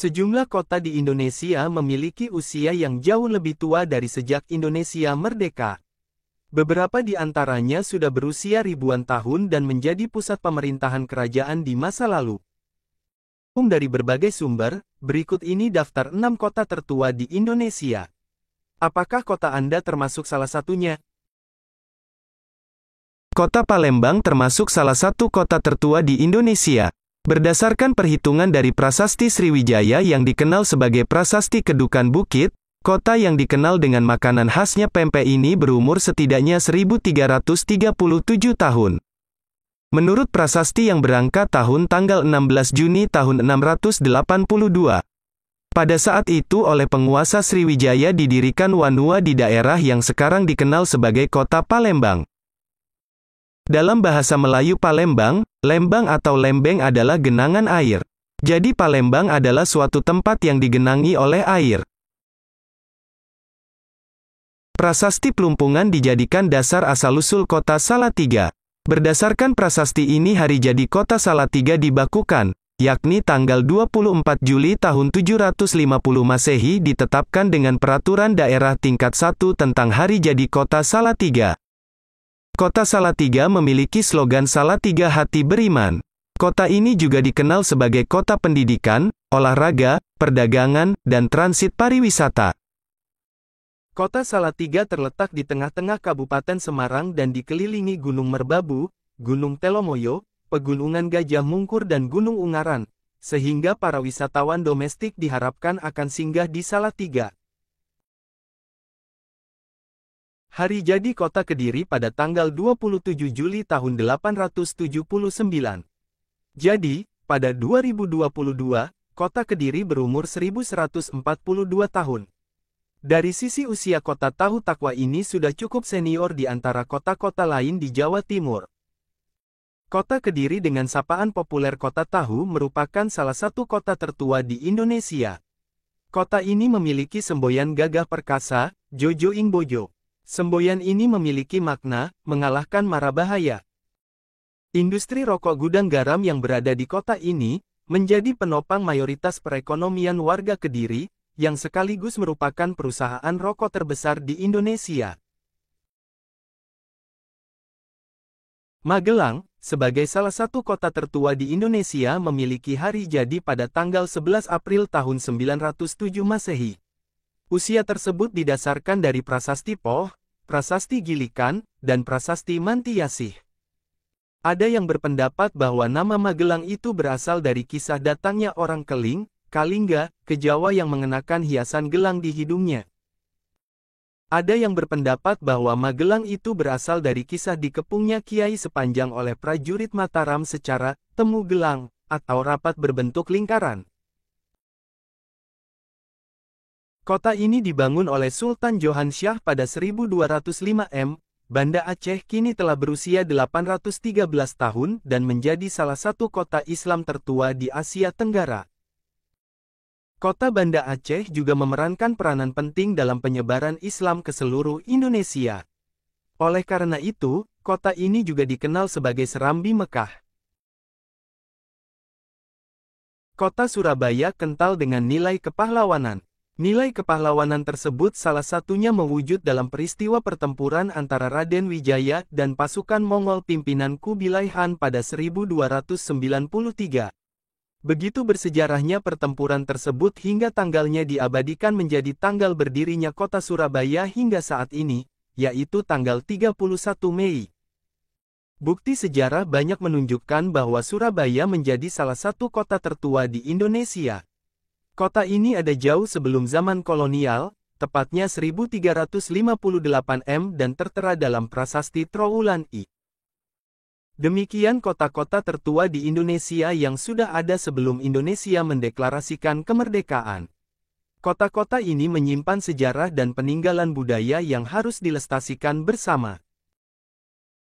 Sejumlah kota di Indonesia memiliki usia yang jauh lebih tua dari sejak Indonesia merdeka. Beberapa di antaranya sudah berusia ribuan tahun dan menjadi pusat pemerintahan kerajaan di masa lalu. Dari berbagai sumber, berikut ini daftar 6 kota tertua di Indonesia. Apakah kota Anda termasuk salah satunya? Kota Palembang termasuk salah satu kota tertua di Indonesia. Berdasarkan perhitungan dari Prasasti Sriwijaya yang dikenal sebagai Prasasti Kedukan Bukit, kota yang dikenal dengan makanan khasnya pempek ini berumur setidaknya 1337 tahun. Menurut prasasti yang berangkat tahun tanggal 16 Juni tahun 682. Pada saat itu oleh penguasa Sriwijaya didirikan Wanua di daerah yang sekarang dikenal sebagai kota Palembang. Dalam bahasa Melayu Palembang, lembang atau lembeng adalah genangan air. Jadi Palembang adalah suatu tempat yang digenangi oleh air. Prasasti Plumpungan dijadikan dasar asal-usul kota Salatiga. Berdasarkan prasasti ini hari jadi kota Salatiga dibakukan, yakni tanggal 24 Juli tahun 750 Masehi ditetapkan dengan Peraturan Daerah Tingkat 1 tentang hari jadi kota Salatiga. Kota Salatiga memiliki slogan Salatiga Hati Beriman. Kota ini juga dikenal sebagai kota pendidikan, olahraga, perdagangan, dan transit pariwisata. Kota Salatiga terletak di tengah-tengah Kabupaten Semarang dan dikelilingi Gunung Merbabu, Gunung Telomoyo, Pegunungan Gajah Mungkur dan Gunung Ungaran, sehingga para wisatawan domestik diharapkan akan singgah di Salatiga. Hari jadi kota Kediri pada tanggal 27 Juli tahun 879. Jadi, pada 2022, kota Kediri berumur 1142 tahun. Dari sisi usia kota Tahu Takwa ini sudah cukup senior di antara kota-kota lain di Jawa Timur. Kota Kediri dengan sapaan populer Kota Tahu merupakan salah satu kota tertua di Indonesia. Kota ini memiliki semboyan gagah perkasa, Jojo ing Bojo. Semboyan ini memiliki makna, mengalahkan mara bahaya. Industri rokok gudang garam yang berada di kota ini, menjadi penopang mayoritas perekonomian warga Kediri, yang sekaligus merupakan perusahaan rokok terbesar di Indonesia. Magelang, sebagai salah satu kota tertua di Indonesia memiliki hari jadi pada tanggal 11 April tahun 907 Masehi. Usia tersebut didasarkan dari Prasasti Poh, Prasasti Gilikan, dan Prasasti Mantiasih. Ada yang berpendapat bahwa nama Magelang itu berasal dari kisah datangnya orang Keling, Kalingga, ke Jawa yang mengenakan hiasan gelang di hidungnya. Ada yang berpendapat bahwa Magelang itu berasal dari kisah dikepungnya Kiai Sepanjang oleh prajurit Mataram secara temu gelang, atau rapat berbentuk lingkaran. Kota ini dibangun oleh Sultan Johan Syah pada 1205 M. Banda Aceh kini telah berusia 813 tahun dan menjadi salah satu kota Islam tertua di Asia Tenggara. Kota Banda Aceh juga memerankan peranan penting dalam penyebaran Islam ke seluruh Indonesia. Oleh karena itu, kota ini juga dikenal sebagai Serambi Mekah. Kota Surabaya kental dengan nilai kepahlawanan. Nilai kepahlawanan tersebut salah satunya mewujud dalam peristiwa pertempuran antara Raden Wijaya dan pasukan Mongol pimpinan Kubilai Han pada 1293. Begitu bersejarahnya pertempuran tersebut hingga tanggalnya diabadikan menjadi tanggal berdirinya kota Surabaya hingga saat ini, yaitu tanggal 31 Mei. Bukti sejarah banyak menunjukkan bahwa Surabaya menjadi salah satu kota tertua di Indonesia. Kota ini ada jauh sebelum zaman kolonial, tepatnya 1358 M dan tertera dalam Prasasti Trowulan I. Demikian kota-kota tertua di Indonesia yang sudah ada sebelum Indonesia mendeklarasikan kemerdekaan. Kota-kota ini menyimpan sejarah dan peninggalan budaya yang harus dilestarikan bersama.